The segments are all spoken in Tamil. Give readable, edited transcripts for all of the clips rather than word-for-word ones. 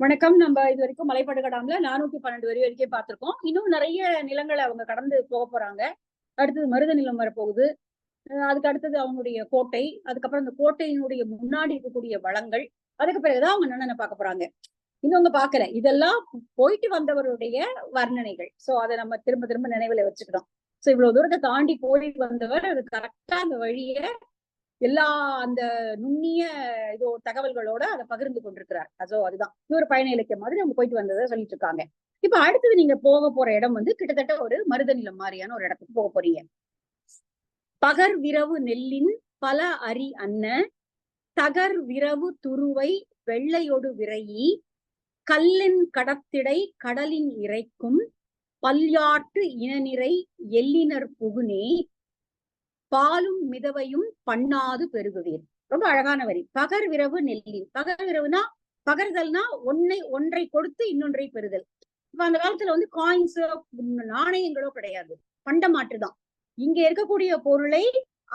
வணக்கம். நம்ம இது வரைக்கும் மலைப்படுகடாம்ல 412 வரி வரைக்கும் பார்த்திருக்கோம். இன்னும் நிறைய நிலங்களை அவங்க கடந்து போக போறாங்க. அடுத்தது மருத நிலம் வரப்போகுது. அதுக்கு அடுத்தது அவங்களுடைய கோட்டை, அதுக்கப்புறம் அந்த கோட்டையினுடைய முன்னாடி இருக்கக்கூடிய வளங்கள், அதுக்கு பிறகுதான் அவங்க என்னென்ன பார்க்க போறாங்க. இன்னும் அவங்க பார்க்கல. இதெல்லாம் போயிட்டு வந்தவருடைய வர்ணனைகள். சோ அதை நம்ம திரும்ப திரும்ப நினைவுல வச்சுக்கிறோம். சோ இவ்வளவு தூரத்தை தாண்டி போய் வந்தவர் அது கரெக்டா அந்த வழிய எல்லா அந்த நுண்ணிய இதோ தகவல்களோட அதை பகிர்ந்து கொண்டிருக்கிறார். அதுதான் ஒரு பயண இலக்கியம் மாதிரி அவங்க போயிட்டு வந்ததை சொல்லிட்டு இருக்காங்க. இப்ப அடுத்தது நீங்க போக போற இடம் வந்து கிட்டத்தட்ட ஒரு மருத நிலம் மாதிரியான ஒரு இடத்துக்கு போக போறீங்க. பகர் விரவு நெல்லின் பல அரி அன்ன தகர் விரவு துருவை வெள்ளையொடு விரையி கல்லின் கடத்திடை கடலின் இறைக்கும் பல்யாட்டு இனநிறை எல்லினர் புகுனே பாலும் மிதவையும் பண்ணாது பெருகுவீர். ரொம்ப அழகான வரி. பகர் விரவு நெல்லி. பகர் விரவுனா பகர்தல்னா ஒன்றை கொடுத்து இன்னொன்றை பெறுதல். இப்ப அந்த காலத்துல வந்து காயின்ஸோ நாணயங்களோ கிடையாது, பண்டமாற்றுதான். இங்க இருக்கக்கூடிய பொருளை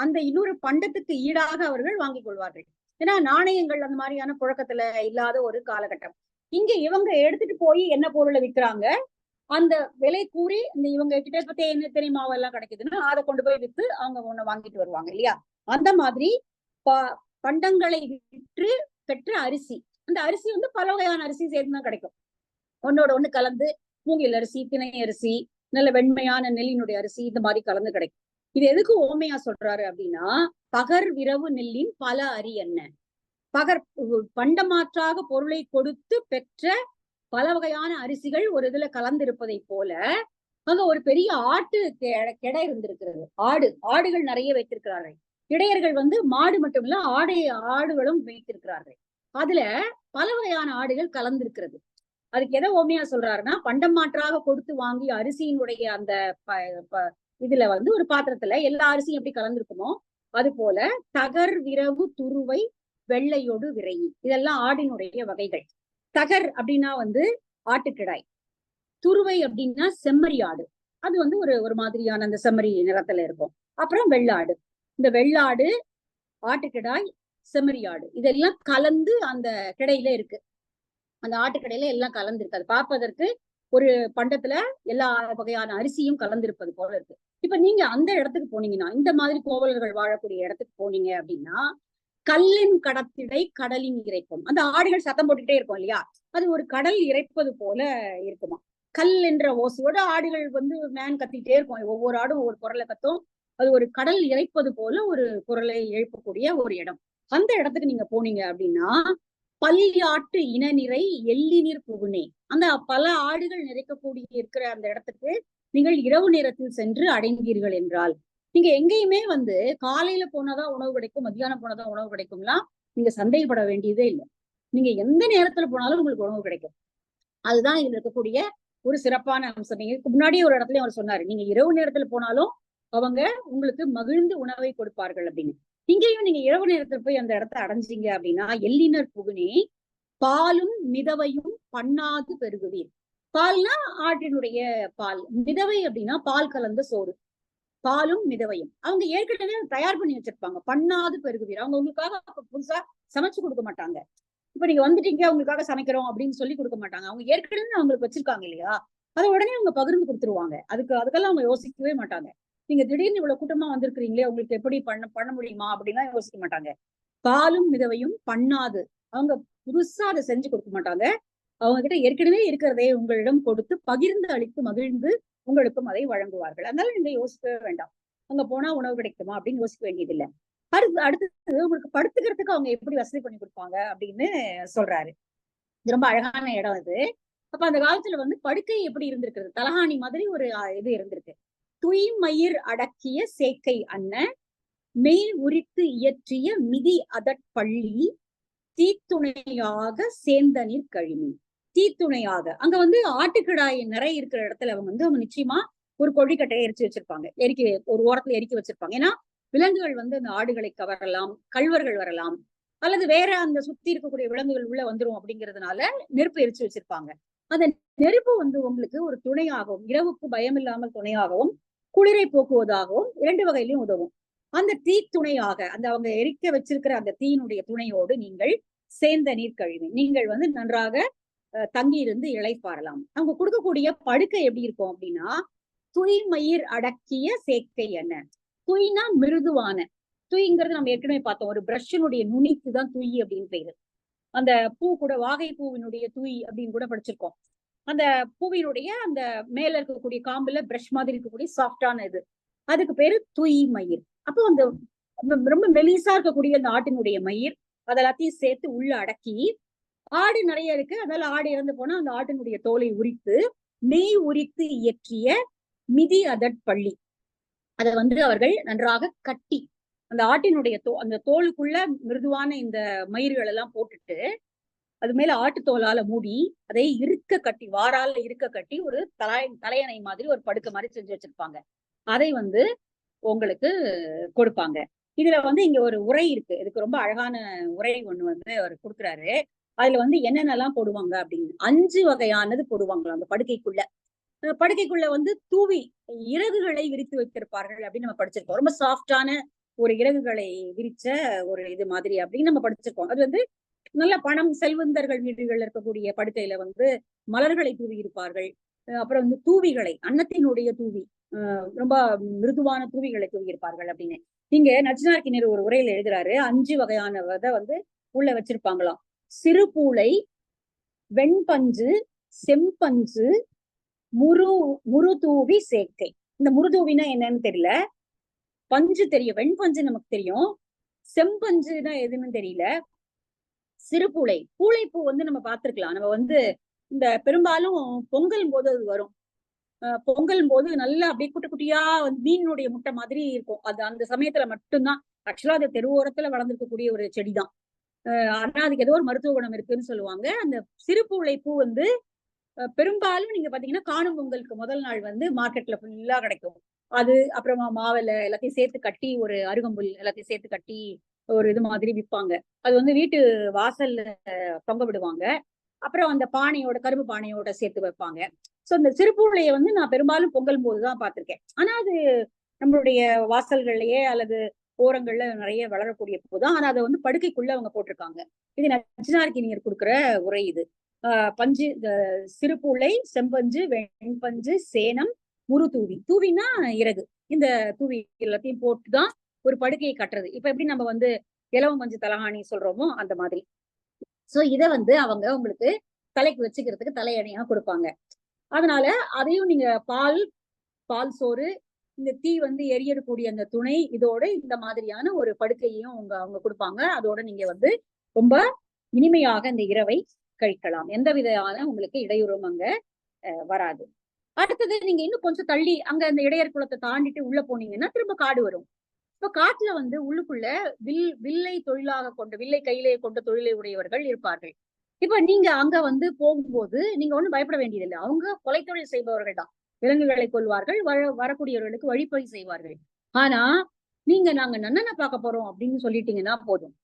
அந்த இன்னொரு பண்டத்துக்கு ஈடாக அவர்கள் வாங்கிக் கொள்வார்கள். ஏன்னா நாணயங்கள் அந்த மாதிரியான புழக்கத்துல இல்லாத ஒரு காலகட்டம். இங்க இவங்க எடுத்துட்டு போய் என்ன பொருளை விற்கிறாங்க, அந்த விலை கூறி இந்த இவங்க கிட்ட இப்ப தேனி மாவெல்லாம் கிடைக்குதுன்னா அதை கொண்டு போய் வித்து அவங்க ஒண்ணு வாங்கிட்டு வருவாங்க இல்லையா. அந்த மாதிரி பண்டங்களை விற்று பெற்ற அரிசி, அந்த அரிசி வந்து பல வகையான அரிசி சேர்த்துதான் கிடைக்கும். ஒன்னோட ஒண்ணு கலந்து மூங்கில் அரிசி, திணை அரிசி, நல்ல வெண்மையான நெல்லினுடைய அரிசி, இந்த மாதிரி கலந்து கிடைக்கும். இது எதுக்கு ஓமையா சொல்றாரு அப்படின்னா, பகர் விரவு நெல்லின் பல அரி என்ன, பகர் பண்டமாற்றாக பொருளை கொடுத்து பெற்ற பல வகையான அரிசிகள் ஒரு இதுல கலந்திருப்பதை போல அங்க ஒரு பெரிய ஆட்டு கெடை இருந்திருக்கிறது. ஆடுகள் நிறைய வைத்திருக்கிறார்கள். இடையர்கள் வந்து மாடு மட்டும் இல்ல ஆடுகளும் வைத்திருக்கிறார்கள். அதுல பல வகையான ஆடுகள் கலந்திருக்கிறது. அதுக்கு எதை ஓமையா சொல்றாருன்னா, பண்டம் மாற்றாக கொடுத்து வாங்கிய அரிசியினுடைய அந்த இதுல வந்து ஒரு பாத்திரத்துல எல்லா அரிசியும் எப்படி கலந்திருக்குமோ அது போல தகர் விரவு துருவை வெள்ளையோடு விரையி, இதெல்லாம் ஆடினுடைய வகைகள். தகர் அப்படின்னா வந்து ஆட்டுக்கிடாய், துருவை அப்படின்னா செம்மறி ஆடு, அது வந்து ஒரு மாதிரியான அந்த செம்மறி நிறத்துல இருக்கும். அப்புறம் வெள்ளாடு, இந்த வெள்ளாடு, ஆட்டுக்கிடாய், செம்மறி ஆடு இதெல்லாம் கலந்து அந்த கிடையில இருக்கு. அந்த ஆட்டுக்கடையில எல்லாம் கலந்து இருக்கு. அது பார்ப்பதற்கு ஒரு பண்டத்துல எல்லா வகையான அரிசியும் கலந்திருப்பது போல இருக்கு. இப்ப நீங்க அந்த இடத்துக்கு போனீங்கன்னா, இந்த மாதிரி கோவலர்கள் வாழக்கூடிய இடத்துக்கு போனீங்க அப்படின்னா, கல்லின் கடத்திடை கடலின் இறைக்கும், அந்த ஆடுகள் சத்தம் போட்டுக்கிட்டே இருக்கும் இல்லையா, அது ஒரு கடல் இறைப்பது போல இருக்குமா. கல் என்ற ஓசையோட ஆடுகள் வந்து மேன் கத்திக்கிட்டே இருக்கும். ஒவ்வொரு ஆடும் ஒவ்வொரு குரலை கத்தும். அது ஒரு கடல் இறைப்பது போல ஒரு குரலை எழுப்பக்கூடிய ஒரு இடம். அந்த இடத்துக்கு நீங்க போனீங்க அப்படின்னா, பல்யாட்டு இனநிறை எல்லினிர் புகுனே, அந்த பல ஆடுகள் நிறைக்கக்கூடிய இருக்கிற அந்த இடத்துக்கு நீங்கள் இரவு நேரத்தில் சென்று அடைந்தீர்கள் என்றால், நீங்க எங்கேயுமே வந்து காலையில போனாதான் உணவு கிடைக்கும், மத்தியானம் போனாதான் உணவு கிடைக்கும்லாம் நீங்க சந்தேகப்பட வேண்டியதே இல்லை. நீங்க எந்த நேரத்துல போனாலும் உங்களுக்கு உணவு கிடைக்கும். அதுதான் இதுல இருக்கக்கூடிய ஒரு சிறப்பான அம்சம். நீங்க முன்னாடியே ஒரு இடத்துல அவர் சொன்னாரு, நீங்க இரவு நேரத்துல போனாலும் அவங்க உங்களுக்கு மகிழ்ந்து உணவை கொடுப்பார்கள் அப்படின்னு. இங்கேயும் நீங்க இரவு நேரத்துல போய் அந்த இடத்த அடைஞ்சீங்க அப்படின்னா, எல்லினர் புகுனே பாலும் மிதவையும் பண்ணாது பெருகுவீர். பால்னா ஆட்டினுடைய பால், மிதவை அப்படின்னா பால் கலந்த சோறு. பாலும் மிதவையும் அவங்க ஏற்கனவே தயார் பண்ணி வச்சிருப்பாங்க. பண்ணாது பெருகுவீர், அவங்க உங்களுக்காக புதுசா சமைச்சு கொடுக்க மாட்டாங்க. இப்ப நீங்க வந்துட்டீங்க உங்களுக்காக சமைக்கிறோம் அப்படின்னு சொல்லி கொடுக்க மாட்டாங்க. அவங்க ஏற்கனவே அவங்களுக்கு வச்சிருக்காங்க இல்லையா, அதை உடனே அவங்க பகிர்ந்து கொடுத்துருவாங்க. அதுக்கெல்லாம் அவங்க யோசிக்கவே மாட்டாங்க. நீங்க திடீர்னு இவ்வளவு கூட்டமா வந்திருக்கிறீங்களே, உங்களுக்கு எப்படி பண்ண முடியுமா அப்படின்லாம் யோசிக்க மாட்டாங்க. பாலும் மிதவையும் பண்ணாது, அவங்க புதுசா அதை செஞ்சு கொடுக்க மாட்டாங்க. அவங்க கிட்ட ஏற்கனவே இருக்கிறதே உங்களிடம் கொடுத்து பகிர்ந்து அளித்து மகிழ்ந்து உங்களுக்கும் அதை வழங்குவார்கள். அதனால நீங்க யோசிக்கவே வேண்டாம், அங்க போனா உணவு கிடைக்குமா அப்படின்னு யோசிக்க வேண்டியதில்லை. அடுத்தது உங்களுக்கு படுத்துக்கிறதுக்கு அவங்க எப்படி வசதி பண்ணி கொடுப்பாங்க அப்படின்னு சொல்றாரு. இது ரொம்ப அழகான இடம் இது. அப்ப அந்த காலத்துல வந்து படுக்கை எப்படி இருந்திருக்கிறது, தலகாணி மாதிரி ஒரு இது இருந்திருக்கு. துய்மயிர் அடக்கிய சேக்கை அன்ன மெய் உரித்து இயற்றிய மிதி அதற்பள்ளி தீத்துணையாக சேந்த நீர் கழிமி. தீத்துணையாக அங்க வந்து ஆட்டுக்கிடாய் நிறைய இருக்கிற இடத்துல அவங்க நிச்சயமா ஒரு கொழிக்கட்டையை எரிச்சு வச்சிருப்பாங்க, ஒரு ஓரத்துல எரிக்கி வச்சிருப்பாங்க. ஏன்னா விலங்குகள் வந்து அந்த ஆடுகளை கவரலாம், கள்வர்கள் வரலாம், அல்லது வேற அந்த சுத்தி இருக்கக்கூடிய விலங்குகள் உள்ள வந்துரும் அப்படிங்கிறதுனால நெருப்பு எரிச்சு வச்சிருப்பாங்க. அந்த நெருப்பு வந்து உங்களுக்கு ஒரு துணையாகவும், இரவுக்கு பயம் இல்லாமல் துணையாகவும், குளிரை போக்குவதாகவும் இரண்டு வகையிலும் உதவும். அந்த தீ துணையாக, அந்த அவங்க எரிக்க வச்சிருக்கிற அந்த தீயினுடைய துணையோடு நீங்கள் சேர்ந்த நீர் கழிவு, நீங்கள் வந்து நன்றாக தங்கி இருந்து இளைப்பாறலாம். அவங்க கொடுக்கக்கூடிய படுக்கை எப்படி இருக்கும் அப்படின்னா, துய்மயிர் அடக்கிய சேக்கை என்ன. துய்னா மிருதுவான. துய்ங்கிறது நம்ம ஏற்கனவே பார்த்தோம், ஒரு பிரஷினுடைய நுனிக்கு தான் துய் அப்படின்னு பேரு. அந்த பூ கூட வாகை பூவினுடைய துய் அப்படின்னு கூட படிச்சிருக்கோம். அந்த பூவினுடைய அந்த மேல இருக்கக்கூடிய காம்புல பிரஷ் மாதிரி இருக்கக்கூடிய சாஃப்டான இது, அதுக்கு பேரு துய் மயிர். அப்போ அந்த ரொம்ப மெலிசா இருக்கக்கூடிய அந்த ஆட்டினுடைய மயிர் அதெல்லாத்தையும் சேர்த்து உள்ள அடக்கி, ஆடு நிறைய இருக்கு, அதனால ஆடு இறந்து போனா அந்த ஆட்டினுடைய தோலை உரித்து நெய் உரித்து இயற்றிய மிதி அதட் பள்ளி, அதை அவர்கள் நன்றாக கட்டி அந்த ஆட்டினுடைய அந்த தோலுக்குள்ள மிருதுவான இந்த மயிர்கள் எல்லாம் போட்டுட்டு அது மேல ஆட்டு தோலால மூடி அதை இருக்க கட்டி, வாரால இருக்க கட்டி ஒரு தலையணை மாதிரி ஒரு படுக்கை மாதிரி செஞ்சு வச்சிருப்பாங்க. அதை உங்களுக்கு கொடுப்பாங்க. இதுல இங்க ஒரு உரை இருக்கு, இதுக்கு ரொம்ப அழகான உரை ஒண்ணு அவர் கொடுக்குறாரு. அதுல என்னென்னலாம் போடுவாங்க அப்படின்னு 5 வகையானது போடுவாங்களாம் அந்த படுக்கைக்குள்ள. படுக்கைக்குள்ள தூவி இறகுகளை விரித்து வைத்திருப்பார்கள் அப்படின்னு நம்ம படிச்சிருக்கோம். ரொம்ப சாஃப்டான ஒரு இறகுகளை விரிச்ச ஒரு இது மாதிரி அப்படின்னு நம்ம படிச்சிருக்கோம். அது நல்ல பணம் செல்வந்தர்கள் வீடுகள் இருக்கக்கூடிய படுக்கையில மலர்களை தூவி இருப்பார்கள். அப்புறம் தூவிகளை, அன்னத்தினுடைய தூவி, ரொம்ப மிருதுவான தூவிகளை தூவி இருப்பார்கள் அப்படின்னு இங்க நச்சினார்க்கினியர் ஒரு உரையில எழுதுறாரு. 5 வகையான உள்ள வச்சிருப்பாங்களாம். சிறுபூளை, வெண்பஞ்சு, செம்பஞ்சு, முருதூவி சேக்கை. இந்த முருதூவினா என்னன்னு தெரியல, பஞ்சு தெரியும், வெண்பஞ்சு நமக்கு தெரியும், செம்பஞ்சுனா எதுன்னு தெரியல. சிறுபூளை, பூளைப்பூ நம்ம பார்த்திருக்கலாம். நம்ம இந்த பெரும்பாலும் பொங்கல் போது அது வரும். பொங்கல் போது நல்லா அப்படியே குட்டி குட்டியா மீனுடைய முட்டை மாதிரி இருக்கும். அது அந்த சமயத்துல மட்டும்தான். ஆக்சுவலா அது தெருவோரத்துல வளர்ந்துருக்கக்கூடிய ஒரு செடிதான். ஆனா அதுக்கு ஏதோ ஒரு மருத்துவ குணம் இருக்குன்னு சொல்லுவாங்க. அந்த சிறுபூளை பூ பெரும்பாலும் நீங்க பாத்தீங்கன்னா காணும் பொங்கலுக்கு முதல் நாள் மார்க்கெட்ல ஃபுல்லா கிடைக்கும். அது அப்புறமா மாவில எல்லாத்தையும் சேர்த்து கட்டி, ஒரு அருகம்புல் எல்லாத்தையும் சேர்த்து கட்டி ஒரு இது மாதிரி விற்பாங்க. அது வீட்டு வாசல்ல தொங்க விடுவாங்க. அப்புறம் அந்த பானையோட, கரும்பு பானையோட சேர்த்து வைப்பாங்க. சோ இந்த சிறுபூளையை நான் பெரும்பாலும் பொங்கல் போதுதான் பார்த்திருக்கேன். ஆனா அது நம்மளுடைய வாசல்கள்லயே அல்லது ஓரங்கள்ல நிறைய வளரக்கூடிய பூதான். ஆனா அதை படுக்கைக்குள்ள அவங்க போட்டிருக்காங்க. இது நச்சினார்க்கினியர் கொடுக்குற உரை இது. பஞ்சு, சிறுபூளை, செம்பஞ்சு, வெண்பஞ்சு, சேனம், முருதூவி. தூவினா இறகு. இந்த தூவி எல்லாத்தையும் போட்டுதான் ஒரு படுக்கையை கட்டுறது. இப்ப எப்படி நம்ம இலவ மஞ்சு தலகாணி சொல்றோமோ அந்த மாதிரி. சோ இத அவங்க உங்களுக்கு தலைக்கு வச்சுக்கிறதுக்கு தலையணையா கொடுப்பாங்க. அதனால அதையும் நீங்க பால் சோறு, இந்த தீ எரியக்கூடிய அந்த துணை, இதோட இந்த மாதிரியான ஒரு படுக்கையையும் அவங்க கொடுப்பாங்க. அதோட நீங்க ரொம்ப இனிமையாக இந்த இரவை கழிக்கலாம். எந்த விதமான உங்களுக்கு இடையூறும் அங்க வராது. அடுத்தது நீங்க இன்னும் கொஞ்சம் தள்ளி அங்க அந்த இடையர் குளத்தை தாண்டிட்டு உள்ள போனீங்கன்னா திரும்ப காடு வரும். இப்ப காட்டுல உள்ளுக்குள்ள வில்லை தொழிலாக கொண்ட, வில்லை கையிலே கொண்ட தொழிலை உடையவர்கள் இருப்பார்கள். இப்ப நீங்க அங்க போகும்போது நீங்க ஒண்ணும் பயப்பட வேண்டியதில்லை. அவங்க கொலை தொழில் செய்பவர்கள் தான். விலங்குகளை கொள்வார்கள், வரக்கூடியவர்களுக்கு வழிப்பறி செய்வார்கள். ஆனா நாங்க நன்னனை பார்க்க போறோம் அப்படின்னு சொல்லிட்டீங்கன்னா போதும்,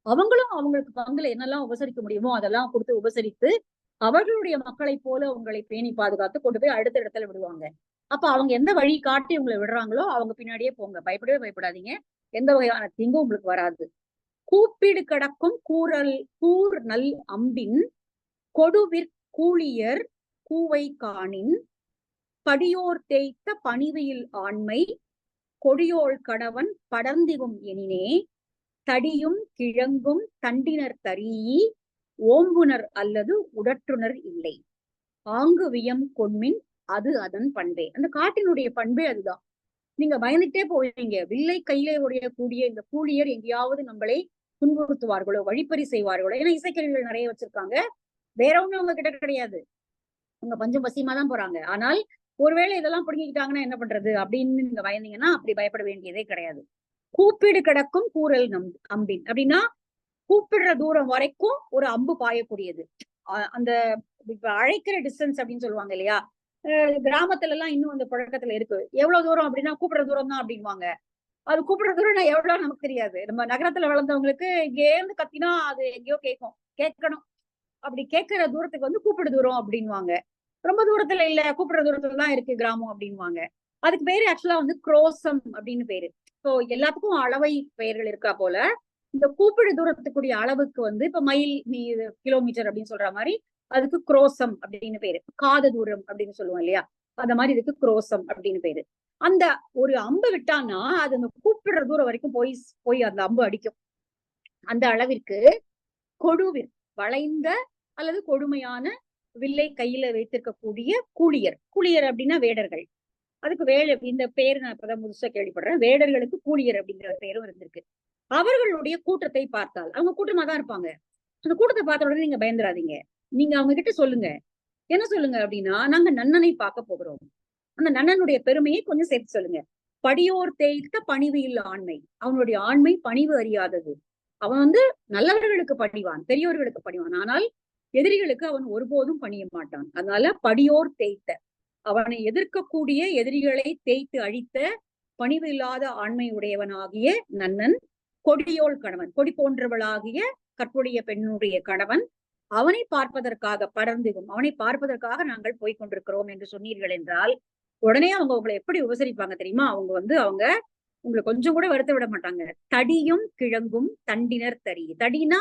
அவங்களும் அவங்களுக்கு பங்குல என்னெல்லாம் உபசரிக்க முடியுமோ அதெல்லாம் கொடுத்து உபசரித்து அவர்களுடைய மக்களை போல உங்களை பேணி பாதுகாத்து கொண்டு போய் அடுத்த இடத்துல விடுவாங்க. அப்ப அவங்க எந்த வழி காட்டி உங்களை விடுறாங்களோ அவங்க பின்னாடியே போங்க. பயப்படவே பயப்படாதீங்க. எந்த வகையான தீங்கும் உங்களுக்கு வராது. கூப்பிடு கடக்கும் கூர் நல் அம்பின் கொடுவிற் கூலியர் கூவை காணின் படியோர் தேய்த்த பணிவையில் ஆண்மை கொடியோள் கடவன் படர்ந்திகும் எனினே தடியும் கிழங்கும் தண்டினர் தரீ ஓம்புனர் அல்லது உடற்றுனர் இல்லை ஆங்கு வியம் கொண்மின் அது அதன் பண்பே. அந்த காட்டினுடைய பண்பே அதுதான். நீங்க பயந்துட்டே போவீங்க. வில்லை கையிலே உடையக்கூடிய இந்த கூலியர் எங்கேயாவது நம்மளை துன்புறுத்துவார்களோ, வழிப்பறி செய்வார்களோ. ஏன்னா இசைக்கருவிகள் நிறைய வச்சிருக்காங்க. வேற ஒண்ணும் அவங்க கிட்ட கிடையாது. அவங்க பஞ்சம் பசியமா தான் போறாங்க. ஆனால் ஒருவேளை இதெல்லாம் பிடிங்கிக்கிட்டாங்கன்னா என்ன பண்றது அப்படின்னு நீங்க பயந்தீங்கன்னா அப்படி பயப்பட வேண்டியதே கிடையாது. கூப்பிடு கிடக்கும் கூறல் அம்பின் அப்படின்னா கூப்பிடுற தூரம் வரைக்கும் ஒரு அம்பு பாயக்கூடியது. அந்த இப்ப அழைக்கிற டிஸ்டன்ஸ் அப்படின்னு சொல்லுவாங்க இல்லையா, கிராமத்துல எல்லாம் இன்னும் அந்த பழக்கத்துல இருக்கு. எவ்வளவு தூரம் அப்படின்னா கூப்பிடுற தூரம் தான் அப்படின்வாங்க. அது கூப்பிடுற தூரம் எவ்வளவு நமக்கு தெரியாது. நம்ம நகரத்துல வளர்ந்தவங்களுக்கு இங்கே இருந்து கத்தினா அது எங்கேயோ கேட்கணும். அப்படி கேட்கிற தூரத்துக்கு கூப்பிடு தூரம் அப்படின்வாங்க. ரொம்ப தூரத்துல இல்ல, கூப்பிடுற தூரத்துல தான் இருக்கு கிராமம் அப்படின்வாங்க. அதுக்கு பேரு ஆக்சுவலா குரோசம் அப்படின்னு பேரு. ஸோ எல்லாத்துக்கும் அளவை பெயர்கள் இருக்கா போல இந்த கூப்பிடு தூரத்துக்குரிய அளவுக்கு இப்ப மைல் கிலோமீட்டர் அப்படின்னு சொல்ற மாதிரி அதுக்கு குரோசம் அப்படின்னு பேரு. காத தூரம் அப்படின்னு சொல்லுவோம் இல்லையா, அந்த மாதிரி இதுக்கு குரோசம் அப்படின்னு பேரு. அந்த ஒரு அம்பு விட்டான்னா அது அந்த கூப்பிடுற தூரம் வரைக்கும் போய் போய் அந்த அம்பு அடிக்கும். அந்த அளவிற்கு கொடுவிர், வளைந்த அல்லது கொடுமையான வில்லை கையில வைத்திருக்கக்கூடிய கூலியர். கூலியர் அப்படின்னா வேடர்கள். அதுக்கு இந்த பேரு நான் இப்பதான் முழுசா கேள்விப்படுறேன். வேடர்களுக்கு கூலியர் அப்படிங்கிற பேரும் இருந்திருக்கு. அவர்களுடைய கூட்டத்தை பார்த்தால், அவங்க கூட்டமா தான் இருப்பாங்க. அந்த கூட்டத்தை பார்த்த உடனே நீங்க பயந்துராதீங்க. நீங்க அவங்க கிட்ட சொல்லுங்க. என்ன சொல்லுங்க அப்படின்னா, நாங்க நன்னனை பார்க்க போகிறோம். அந்த நன்னனுடைய பெருமையை கொஞ்சம் சேர்த்து சொல்லுங்க. படியோர் தேய்த்த பணிவு இல்ல ஆண்மை. அவனுடைய ஆண்மை பணிவு அறியாதது. அவன் வந்து நல்லவர்களுக்கு பணிவான், பெரியோர்களுக்கு பணிவான். ஆனால் எதிரிகளுக்கு அவன் ஒருபோதும் பணிய மாட்டான். அதனால படியோர் தேய்த்த, அவனை எதிர்க்கக்கூடிய எதிரிகளை தேய்த்து அழித்த பணிவு இல்லாத ஆண்மை உடையவனாகிய நன்னன், கொடியோள் கணவன், கொடி போன்றவளாகிய கற்புடைய பெண்ணுடைய கணவன், அவனை பார்ப்பதற்காக பறந்துகும், அவனை பார்ப்பதற்காக நாங்கள் போய்கொண்டிருக்கிறோம் என்று சொன்னீர்கள் என்றால், உடனே அவங்க உங்களை எப்படி உபசரிப்பாங்க தெரியுமா? அவங்க உங்களை கொஞ்சம் கூட வருத்த விட மாட்டாங்க. தடியும் கிழங்கும் தண்டினர் தறி. தடினா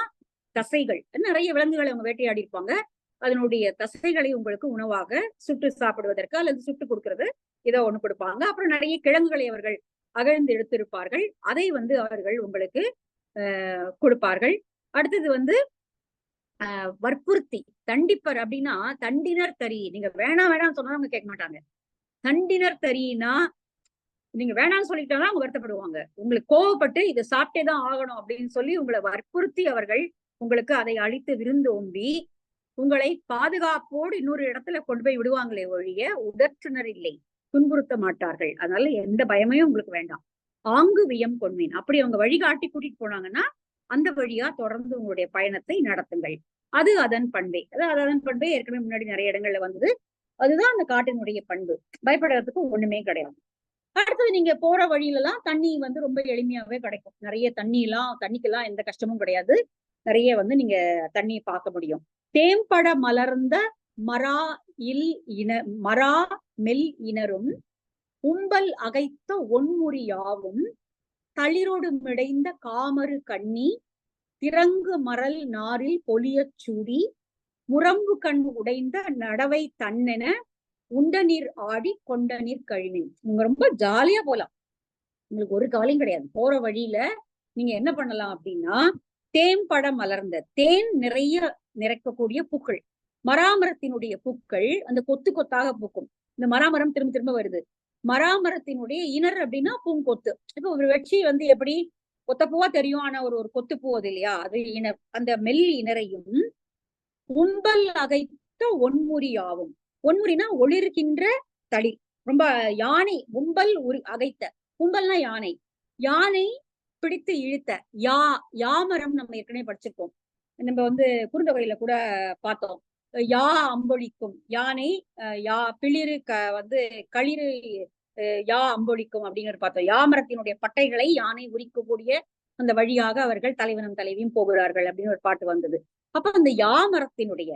தசைகள். நிறைய விலங்குகளை அவங்க வேட்டையாடி இருப்பாங்க. அதனுடைய தசைகளை உங்களுக்கு உணவாக சுட்டு சாப்பிடுவதற்கு அல்லது சுட்டு கொடுக்கறது ஏதோ ஒண்ணு கொடுப்பாங்க. அப்புறம் நிறைய கிழங்குகளை அவர்கள் அகழ்ந்து எடுத்திருப்பார்கள். அதை வந்து அவர்கள் உங்களுக்கு கொடுப்பார்கள். அடுத்தது வந்து வற்புறுத்தி தண்டிப்பர் அப்படின்னா தண்டினர் தறி. நீங்க வேணாம் சொன்னா அவங்க கேட்க மாட்டாங்க. தண்டினர் தறினா நீங்க வேணாம்னு சொல்லிட்டாலும் அவங்க வருத்தப்படுவாங்க. உங்களுக்கு கோவப்பட்டு இதை சாப்பிட்டேதான் ஆகணும் அப்படின்னு சொல்லி உங்களை வற்புறுத்தி அவர்கள் உங்களுக்கு அதை அழித்து விருந்து ஓம்பி உங்களை பாதுகாப்போடு இன்னொரு இடத்துல கொண்டு போய் விடுவாங்களே ஒழிய உடற்றுனர் இல்லை, துன்புறுத்த மாட்டார்கள். அதனால எந்த பயமையும் உங்களுக்கு வேண்டாம். ஆங்கு வியம் கொன்மீன். அப்படி அவங்க வழிகாட்டி கூட்டிட்டு போனாங்கன்னா அந்த வழியா தொடர்ந்து உங்களுடைய பயணத்தை நடத்துங்கள். அது அதன் பண்பே. அதாவது அதன் பண்பே ஏற்கனவே முன்னாடி நிறைய இடங்கள்ல வந்தது. அதுதான் அந்த காட்டினுடைய பண்பு. பயப்படுறதுக்கு ஒண்ணுமே கிடையாது. அடுத்தது நீங்க போற வழியில எல்லாம் தண்ணி வந்து ரொம்ப எளிமையாவே கிடைக்கும். நிறைய தண்ணிக்கெல்லாம் எந்த கஷ்டமும் கிடையாது. நிறைய வந்து நீங்க தண்ணியை பார்க்க முடியும். தேம்பட மலர்ந்த மரா மெல் இனரும் உம்பல் அகைத்த ஒன்முறியாவும் தளிரோடு மிடைந்த காமரு கண்ணி திறங்கு மரல் நாரில் பொலியச் சூடி முரம்பு கண் உடைந்த நடவை தன்னென உண்ட நீர் ஆடி கொண்ட நீர் கழிவின். நீங்க ரொம்ப ஜாலியா போலாம். உங்களுக்கு ஒரு கவலையும் கிடையாது. போற வழியில நீங்க என்ன பண்ணலாம் அப்படின்னா, தேம்பட மலர்ந்த, தேன் நிறைய நிறைக்கக்கூடிய பூக்கள், மராமரத்தினுடைய பூக்கள் அந்த கொத்து கொத்தாக பூக்கும். இந்த மராமரம் திரும்ப திரும்ப வருது. மராமரத்தினுடைய இனர் அப்படின்னா பூங்கொத்து. இப்ப ஒரு வெற்றி வந்து எப்படி கொத்த பூவா தெரியும், ஆனா ஒரு கொத்து பூ அது இல்லையா, அது இனர். அந்த மெல் இனரையும் உம்பல் அகைத்த ஒன்முறியாவும். ஒன்முறினா ஒளிர்கின்ற தளிர். ரொம்ப யானை உம்பல் அகைத்த, உம்பல்னா யானை, யானை பிடித்து இழுத்த யாமரம் நம்ம ஏற்கனவே படிச்சிருக்கோம். நம்ம வந்து குறுந்தொகையில கூட பார்த்தோம். யா அம்பொழிக்கும் யானை, பிளிரு வந்து களிறு யா அம்பொழிக்கும் அப்படிங்கிற பார்த்தோம். யாமரத்தினுடைய பட்டைகளை யானை உரிக்கக்கூடிய அந்த வழியாக அவர்கள் தலைவனும் தலைவியும் போகிறார்கள் அப்படின்னு ஒரு பாட்டு வந்தது. அப்ப அந்த யாமரத்தினுடைய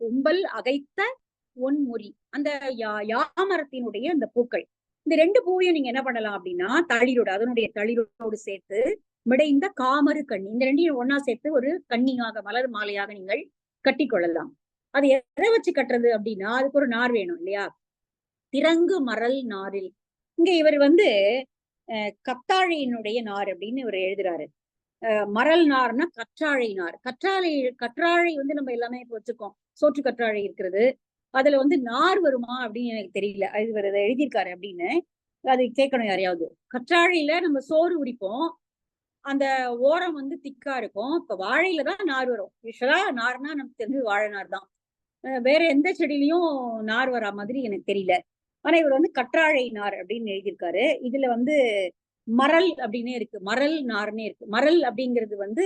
உம்பல் அகைத்த ஒன்முறி, அந்த யாமரத்தினுடைய அந்த பூக்கள், இந்த ரெண்டு பூவையும் நீங்க என்ன பண்ணலாம் அப்படின்னா அதனுடைய தளிரோடு சேர்த்து மிடைந்த காமரு கண்ணி, இந்த ரெண்டையும் ஒன்னா சேர்த்து ஒரு கண்ணியாக மலர் மாலையாக நீங்கள் கட்டி கொள்ளலாம். அது எதை வச்சு கட்டுறது அப்படின்னா அதுக்கு ஒரு நார் வேணும் இல்லையா. திறங்கு மரல் நாரில், இங்க இவர் வந்து கத்தாழையினுடைய நார் அப்படின்னு இவர் எழுதுறாரு. மரல் நார்னா கற்றாழை நார். கற்றாழை வந்து நம்ம எல்லாமே இப்போ வச்சிருக்கோம். சோற்று கற்றாழை இருக்கிறது. அதுல வந்து நார் வருமா அப்படின்னு எனக்கு தெரியல. இவர் அதை எழுதியிருக்காரு அப்படின்னு அது கேட்கணும் யாரையாவது. கற்றாழையில நம்ம சோறு உரிப்போம், அந்த ஓரம் வந்து திக்கா இருக்கும். இப்ப வாழையில தான் நார் வரும். யூஸ்வலா நார்னா நமக்கு தெரிஞ்சு வாழை நார் தான். வேற எந்த செடியிலையும் நார் வரா மாதிரி எனக்கு தெரியல. ஆனா இவர் வந்து கற்றாழை நார் அப்படின்னு எழுதியிருக்காரு. இதுல வந்து மரல் அப்படின்னே இருக்கு, மரல் நார்னே இருக்கு. மரல் அப்படிங்கிறது வந்து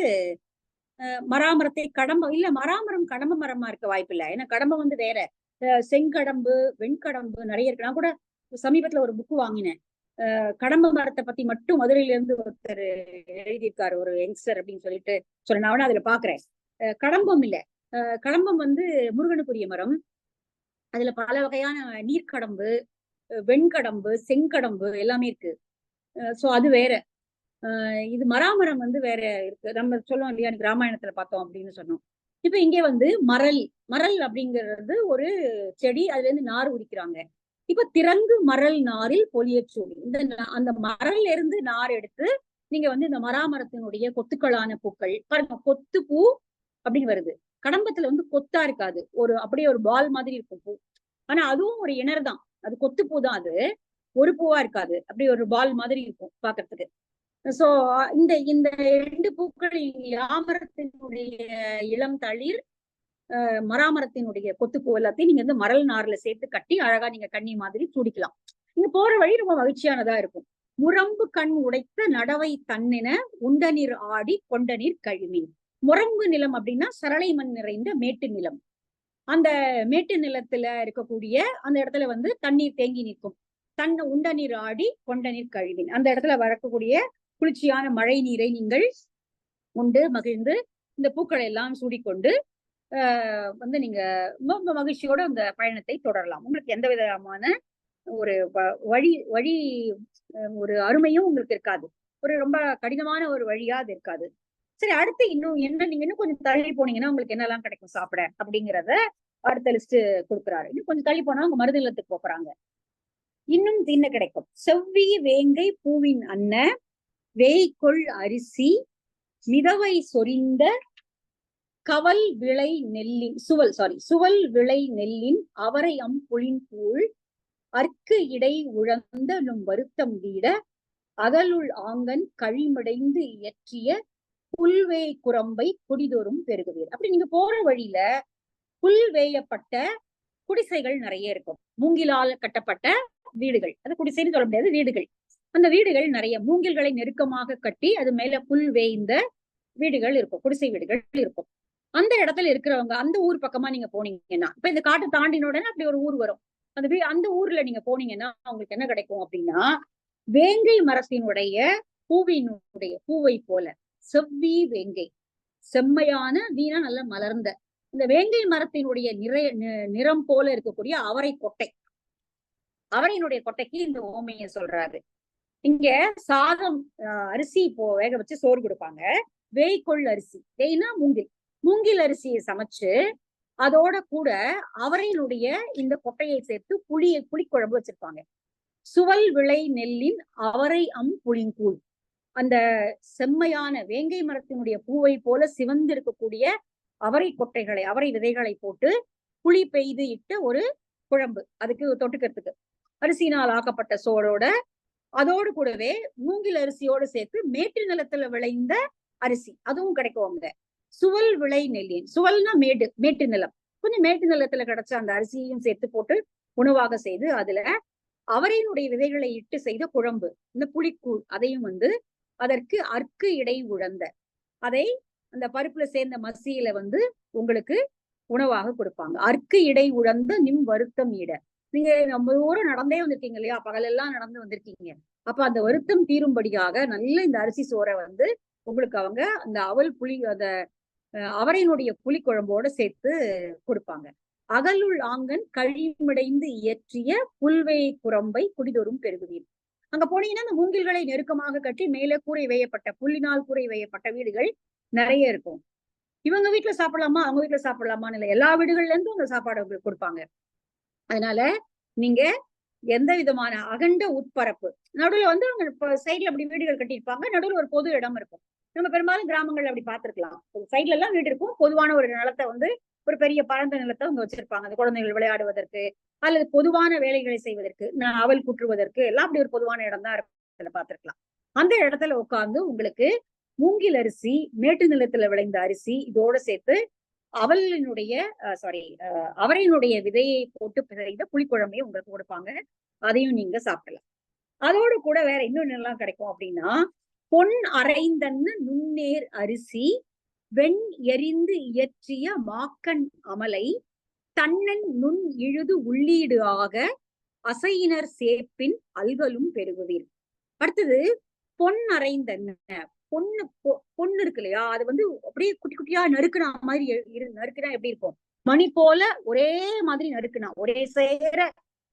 மராமரத்தை மராமரம் கடம்ப மரமா இருக்க வாய்ப்பு இல்லை. ஏன்னா கடம்பம் வந்து வேற, செங்கடம்பு வெண்கடம்பு நிறைய இருக்கு. நான் கூட சமீபத்துல ஒரு புக்கு வாங்கினேன். கடம்ப மரத்தை பத்தி மட்டும் மதுரையில இருந்து ஒருத்தர் எழுதியிருக்காரு, ஒரு யங்ஸ்டர் அப்படின்னு சொல்லிட்டு சொன்ன. அதுல பாக்குறேன் கடம்பம் இல்ல. கடம்பம் வந்து முருகனுக்குரிய மரம். அதுல பல வகையான நீர்க்கடம்பு, வெண்கடம்பு, செங்கடம்பு எல்லாமே இருக்கு. சோ அது வேற. இது மராமரம் வந்து வேற இருக்கு. நம்ம சொல்லுவோம் இல்லையா, ராமாயணத்துல பார்த்தோம் அப்படின்னு சொன்னோம். இப்ப இங்க வந்து மரல் மரல் அப்படிங்கிறது ஒரு செடி, அதுல இருந்து நார் உரிக்கிறாங்க. இப்ப திறங்கு மரல் நாரில் பொலியச்சூடி, அந்த மரல்ல இருந்து நார் எடுத்து நீங்க வந்து இந்த மராமரத்தினுடைய கொத்துக்களான பூக்கள் பாருங்க, கொத்து பூ அப்படின்னு வருது. கடம்பத்துல வந்து கொத்தா இருக்காது, ஒரு அப்படியே ஒரு பால் மாதிரி இருக்கும் பூ. ஆனா அதுவும் ஒரு இணர் தான், அது கொத்து பூ தான். அது ஒரு பூவா இருக்காது, அப்படி ஒரு பால் மாதிரி இருக்கும் பாக்குறதுக்கு. சோ இந்த இந்த 2 பூக்கள், யாமரத்தினுடைய இளம் தளிர், மராமரத்தினுடைய கொத்துப்பூ எல்லாத்தையும் நீங்க வந்து மரல் நார்ல சேர்த்து கட்டி அழகா நீங்க கண்ணி மாதிரி சூடிக்கலாம். நீங்க போற வழி ரொம்ப மகிழ்ச்சியானதா இருக்கும். முரம்பு கண் உடைத்த நடவை தன்னென உண்ட நீர் ஆடி கொண்ட நீர் கழுமி. முரம்பு நிலம் அப்படின்னா சரளை மண் நிறைந்த மேட்டு நிலம். அந்த மேட்டு நிலத்துல இருக்கக்கூடிய அந்த இடத்துல வந்து தண்ணீர் தேங்கி நிற்கும். உண்ட நீர் ஆடி கொண்ட நீர் கழுவின், அந்த இடத்துல வரக்கூடிய குளிர்ச்சியான மழை நீரை நீங்கள் உண்டு மகிழ்ந்து இந்த பூக்களை எல்லாம் சூடிக்கொண்டு வந்து நீங்க ரொம்ப மகிழ்ச்சியோட அந்த பயணத்தை தொடரலாம். உங்களுக்கு எந்த விதமான ஒரு வழி வழி ஒரு அருமையும் உங்களுக்கு இருக்காது. ஒரு ரொம்ப கடினமான ஒரு வழியா அது இருக்காது. சரி, அடுத்து இன்னும் என்ன, நீங்க இன்னும் கொஞ்சம் தள்ளி போனீங்கன்னா உங்களுக்கு என்னெல்லாம் கிடைக்கும் சாப்பிட அப்படிங்கிறத அடுத்த லிஸ்ட் கொடுக்குறாரு. இன்னும் கொஞ்சம் தள்ளி போனா அவங்க மருதநிலத்துக்கு போறாங்க. இன்னும் தின்ன கிடைக்கும். செவ்வி வேங்கை பூவின் அன்ன வேய்கொள் அரிசி மிதவை சொரிந்த கவல் விளை நெல்லின் சுவல் விளை நெல்லின் அவரை புளின் பூள் அற்கு இடை உழந்த நும் வருத்தம் வீட அகலுள் ஆங்கன் கழிமடைந்து இயற்றிய புல்வே குரம்பை குடிதோறும் பெருகுவீர். அப்படி நீங்க போற வழியில புல் வேயப்பட்ட குடிசைகள் நிறைய இருக்கும். மூங்கிலால் கட்டப்பட்ட வீடுகள், அது குடிசைன்னு சொல்ல முடியாது, வீடுகள். அந்த வீடுகள் நிறைய மூங்கில்களை நெருக்கமாக கட்டி அது மேல புல் வேய்ந்த வீடுகள் இருக்கும், குடிசை வீடுகள் இருக்கும். அந்த இடத்துல இருக்கிறவங்க, அந்த ஊர் பக்கமா நீங்க போனீங்கன்னா, இப்ப இந்த காட்டை தாண்டின உடனே அப்படி ஒரு ஊர் வரும். அந்த ஊர்ல நீங்க போனீங்கன்னா உங்களுக்கு என்ன கிடைக்கும் அப்படின்னா, வேங்கை மரத்தினுடைய பூவை போல செவ்வி வேங்கை, செம்மையான வீணா நல்ல மலர்ந்த இந்த வேங்கை மரத்தினுடைய நிறம் போல இருக்கக்கூடிய அவரை கொட்டை, அவரையினுடைய கொட்டைக்கு இந்த ஓமையை சொல்றாரு. இங்க சாதம் அரிசி வேக வச்சு சோறு கொடுப்பாங்க. வேய்கொள் அரிசி, வேய்னா மூங்கில் அரிசியை சமைச்சு அதோட கூட அவரையினுடைய இந்த கொட்டையை சேர்த்து புளிக்குழம்பு வச்சிருப்பாங்க. சுவல் விளை நெல்லின் அவரை புளிங்கூழ், அந்த செம்மையான வேங்கை மரத்தினுடைய பூவை போல சிவந்து இருக்கக்கூடிய அவரை கொட்டைகளை, அவரை விதைகளை போட்டு புளி பெய்து இட்ட ஒரு குழம்பு, அதுக்கு தொட்டுக்கிறதுக்கு அரிசியினால் ஆக்கப்பட்ட சோறோட அதோடு கூடவே மூங்கில் அரிசியோடு சேர்த்து மேட்டு நிலத்துல விளைந்த அரிசி அதுவும் கிடைக்கும் அங்க. சுவல் விளை நெல்லின், சுவல்னா மேட்டு நிலம், கொஞ்சம் மேட்டு நிலத்துல கிடைச்ச அந்த அரிசியையும் சேர்த்து போட்டு உணவாக செய்து அதுல அவரையினுடைய விதைகளை இட்டு செய்த குழம்பு, இந்த புளிக்கூழ், அதையும் வந்து அதற்கு அற்கு இடை உழந்த, அதை அந்த பருப்புல சேர்ந்த மசியில வந்து உங்களுக்கு உணவாக கொடுப்பாங்க. அற்கு இடை உழந்த நிம் வருத்தம் ஈட. நீங்க ரொம்ப தூரம் நடந்தே வந்திருக்கீங்க இல்லையா, பகலெல்லாம் நடந்து வந்திருக்கீங்க. அப்ப அந்த வருத்தம் தீரும்படியாக நல்ல இந்த அரிசி சோறை வந்து உங்களுக்கு அவங்க அந்த அந்த அவரையினுடைய புளிக்குழம்போட சேர்த்து கொடுப்பாங்க. அகலுள் ஆங்கன் கழிமடைந்து இயற்றிய புல்வே குரம்பை குடிதோறும் பெருகுவீர். அங்க போனீங்கன்னா அந்த மூங்கில்களை நெருக்கமாக கட்டி மேலே கூரை வேயப்பட்ட, புல்லினால் கூரை வேயப்பட்ட வீடுகள் நிறைய இருக்கும். இவங்க வீட்டுல சாப்பிடலாமா அவங்க வீட்டுல சாப்பிடலாமான்னு இல்லை, எல்லா வீடுகள்ல இருந்தும் அந்த சாப்பாடு உங்களுக்கு கொடுப்பாங்க. அதனால நீங்க எந்த விதமான அகண்ட உட்பரப்பு, நடுவுல வந்து அவங்க சைட்ல அப்படி வீடுகள் கட்டியிருப்பாங்க, நடுவுல ஒரு பொது இடம் இருக்கும். நம்ம பெரும்பாலும் கிராமங்கள் அப்படி பார்த்திருக்கலாம், சைட்ல எல்லாம் வீடு இருக்கும், பொதுவான ஒரு நிலத்தை வந்து ஒரு பெரிய பரந்த நிலத்தை அவங்க வச்சிருப்பாங்க, அந்த குழந்தைகள் விளையாடுவதற்கு அல்லது பொதுவான வேலைகளை செய்வதற்கு, அவல் குற்றுவதற்கு எல்லாம் அப்படி ஒரு பொதுவான இடம் தான் இருக்கும், பார்த்திருக்கலாம். அந்த இடத்துல உட்கார்ந்து உங்களுக்கு மூங்கில் அரிசி, மேட்டு நிலத்துல விளைந்த அரிசி இதோட சேர்த்து அவரையினுடைய விதையை போட்டு செய்த புளிக்குழம்பையும் உங்களுக்கு கொடுப்பாங்க, அதையும் நீங்க சாப்பிடலாம். அதோடு கூட வேற இன்னொன்னு எல்லாம் கிடைக்கும் அப்படின்னா, பொன் அரைந்தன்னு நுண்ணேர் அரிசி வெண் எரிந்து இயற்றிய மாக்கண் அமலை தன்னன் நுண் இழுது உள்ளீடு ஆக அசையினர் சேப்பின் அல்கலும் பெருகுவீர். அடுத்தது பொன் அரைந்தன்னு, பொண்ணு இருக்கு இல்லையா, அது வந்து அப்படியே குட்டி குட்டியா நறுக்குனா மாதிரி நறுக்குனா எப்படி இருக்கும், மணி போல ஒரே மாதிரி நறுக்குனா, ஒரே சேர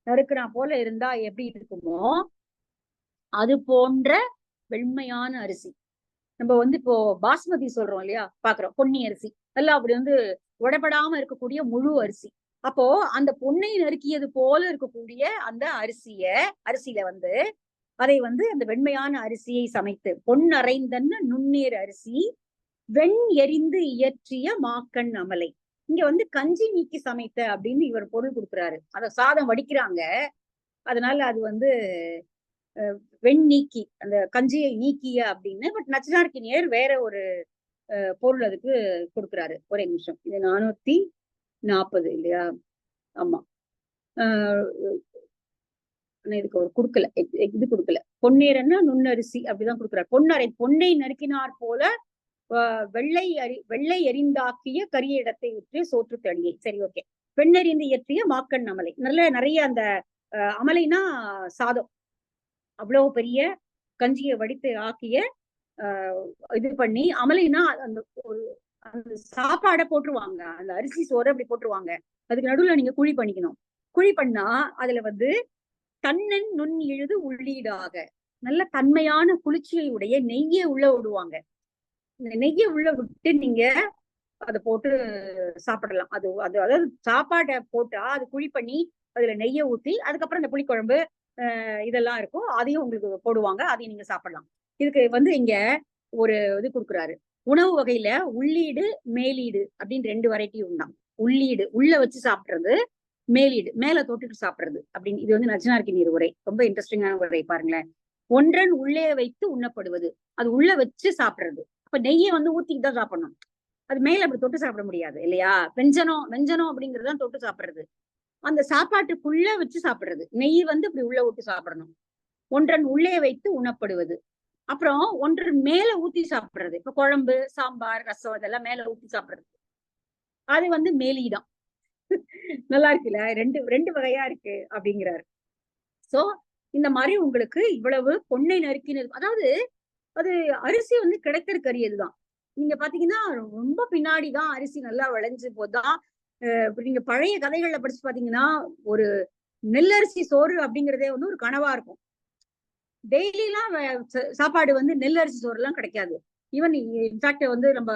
நறுக்குனா போல இருந்தா எப்படி இருக்குமோ அது போன்ற வெண்மையான அரிசி, நம்ம வந்து இப்போ பாஸ்மதி சொல்றோம் இல்லையா, பாக்குறோம் பொன்னி அரிசி எல்லாம் அப்படி வந்து உடைபடாம இருக்கக்கூடிய முழு அரிசி. அப்போ அந்த பொன்னை நறுக்கியது போல இருக்கக்கூடிய அந்த அரிசியில வந்து அதை வந்து அந்த வெண்மையான அரிசியை சமைத்து பொன் அறைந்தன்ன நுண்ணீர் அரிசி வெண் எரிந்து இயற்றிய மாக்கண் அமலை. இங்க வந்து கஞ்சி நீக்கி சமைத்த அப்படின்னு இவர் பொருள் கொடுக்குறாரு. அத சாதம் வடிக்கிறாங்க, அதனால அது வந்து வெண் நீக்கி அந்த கஞ்சியை நீக்கிய அப்படின்னு. பட் நச்சினார்க்கு நேர் வேற ஒரு பொருள் அதுக்கு கொடுக்குறாரு. ஒரே நிமிஷம், இது 440 இல்லையா? ஆமா. இதுக்கு ஒரு கொடுக்கல, இது கொடுக்கல. பொன்னேரன்னா நுண்ணரிசி அப்படிதான் கொடுக்குறாரு. பொன்னை நறுக்கினார் போல வெள்ளை எரிந்தாக்கிய கரிய இடத்தை விற்று சோற்று தடியை. சரி, ஓகே. பெண்ணறிந்து இயற்றிய மாக்கண் அமலை. நிறைய அந்த அமலைனா சாதம், அவ்வளவு பெரிய கஞ்சியை வடித்து ஆக்கிய இது பண்ணி. அமலைனா அந்த ஒரு அந்த சாப்பாடை போட்டுருவாங்க, அந்த அரிசி சோறு அப்படி போட்டுருவாங்க. அதுக்கு நடுவுல நீங்க குழி பண்ணிக்கணும். குழி பண்ணா அதுல வந்து தன்னன் நுண் இழுது உள்ளீடாக நல்ல தன்மையான குளிர்ச்சியை உடைய நெய்யை உள்ள விடுவாங்க. இந்த நெய்யை உள்ள விட்டு நீங்க அதை போட்டு சாப்பிடலாம். அது அது அதாவது சாப்பாடை போட்டா அது குழி பண்ணி அதுல நெய்யை ஊத்தி அதுக்கப்புறம் இந்த புளிக்குழம்பு இதெல்லாம் இருக்கும், அதையும் உங்களுக்கு போடுவாங்க, அதையும் நீங்க சாப்பிடலாம். இதுக்கு வந்து இங்க ஒரு இது கொடுக்குறாரு. உணவு வகையில உள்ளீடு மேலீடு அப்படின்னு 2 வெரைட்டி உண்டாம். உள்ளீடு உள்ள வச்சு சாப்பிடுறது, மேலீடு மேல தொட்டுட்டு சாப்பிடுறது அப்படின்னு. இது வந்து நச்சினார்க்கு நீர் உரை, ரொம்ப இன்ட்ரெஸ்டிங்கான உரை பாருங்களேன். ஒன்றன் உள்ளே வைத்து உண்ணப்படுவது, அது உள்ள வச்சு சாப்பிடுறது. அப்ப நெய்யை வந்து ஊத்திட்டு தான் சாப்பிடணும், அது மேல அப்படி தொட்டு சாப்பிட முடியாது இல்லையா? வெஞ்சனம் அப்படிங்கறதுதான் தொட்டு சாப்பிடுறது. அந்த சாப்பாட்டுக்குள்ள வச்சு சாப்பிடுறது, நெய் வந்து இப்படி உள்ள விட்டு சாப்பிடணும். ஒன்றன் உள்ளே வைத்து உண்ணப்படுவது. அப்புறம் ஒன்றன் மேல ஊத்தி சாப்பிடுறது. இப்ப குழம்பு, சாம்பார், ரசம் இதெல்லாம் மேல ஊத்தி சாப்பிடுறது, அது வந்து மேலிதான். நல்லா இருக்குல்ல? ரெண்டு வகையா இருக்கு அப்படிங்கிறாரு. சோ இந்த மாதிரி உங்களுக்கு இவ்வளவு பொன்னை நறுக்கினது, அதாவது அது அரிசி வந்து கிடைக்கிறதுக்கு அரியதுதான். நீங்க பாத்தீங்கன்னா ரொம்ப பின்னாடிதான் அரிசி நல்லா விளைஞ்சு போதான். நீங்க பழைய கதைகள்ல படிச்சு பாத்தீங்கன்னா ஒரு நெல்லரிசி சோறு அப்படிங்கிறதே வந்து ஒரு கனவா இருக்கும். டெய்லி எல்லாம் சாப்பாடு வந்து நெல்லரிசி சோறு எல்லாம் கிடைக்காது. ஈவன் இன்ஃபேக்ட் வந்து நம்ம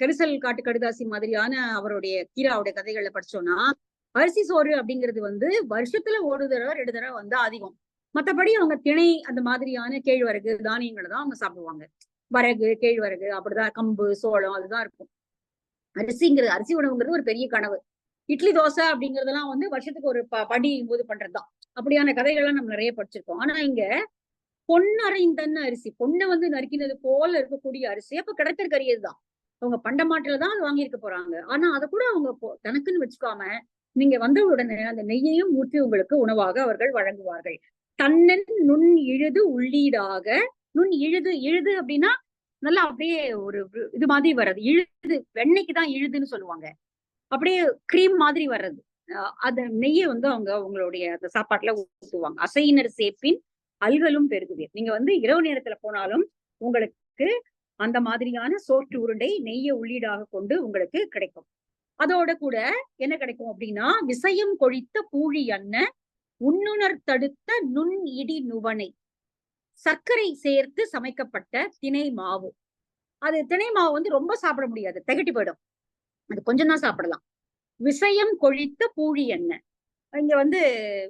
கரிசல் காட்டு கடுதாசி மாதிரியான அவருடைய கீராவுடைய கதைகள்ல படிச்சோம்னா அரிசி சோறு அப்படிங்கிறது வந்து வருஷத்துல 1 தடவை 2 தடவை வந்து அதிகம். மற்றபடி அவங்க திணை அந்த மாதிரியான கேழ்வரகு தானியங்களை தான் அவங்க சாப்பிடுவாங்க. வரகு, கேழ்வரகு, அப்படிதான் கம்பு, சோளம் அதுதான் இருக்கும். அரிசி உணவுங்கிறது ஒரு பெரிய கனவு. இட்லி தோசை அப்படிங்கறதெல்லாம் வந்து வருஷத்துக்கு ஒரு படி போது பண்றதுதான். அப்படியான கதைகள்லாம் நம்ம நிறைய படிச்சிருக்கோம். ஆனா இங்க பொன்னறைந்தன்ன அரிசி, பொண்ணை வந்து நறுக்கினது போல இருக்கக்கூடிய அரிசி அப்ப கிடைத்திருக்கரியதுதான். அவங்க பண்டமாட்டுலதான் அது வாங்கியிருக்க போறாங்க. ஆனா அதை கூட அவங்க தனக்குன்னு வச்சுக்காம நீங்க வந்த உடனே அந்த நெய்யையும் ஊற்றி உங்களுக்கு உணவாக அவர்கள் வழங்குவார்கள். தன்னன் நுண் இழுது உள்ளீடாக. நுண் இழுது அப்படின்னா நல்லா அப்படியே ஒரு இது மாதிரி வர்றது. இழுது வெண்ணெய்க்கு தான் இழுதுன்னு சொல்லுவாங்க. அப்படியே கிரீம் மாதிரி வர்றது. அந்த நெய்யை வந்து அவங்களுடைய அந்த சாப்பாட்டுல ஊற்றுவாங்க. அசையினர் சேப்பின் அல்கலும் பெருகுது. நீங்க வந்து இரவு நேரத்துல போனாலும் உங்களுக்கு அந்த மாதிரியான சோற்று உருண்டை நெய்யை உள்ளீடாக கொண்டு உங்களுக்கு கிடைக்கும். அதோட கூட என்ன கிடைக்கும் அப்படின்னா விசயம் கொழித்த பூழி அன்ன உண்ணுணர் தடுத்த நுண் இடி நுவனை சர்க்கரை சேர்த்து சமைக்கப்பட்ட திணை மாவு. அது திணை மாவு வந்து ரொம்ப சாப்பிட முடியாது, திகட்டி போயிடும். அது கொஞ்சம் தான் சாப்பிடலாம். விசயம் கொழித்த பூழி எண்ணெய். இங்க வந்து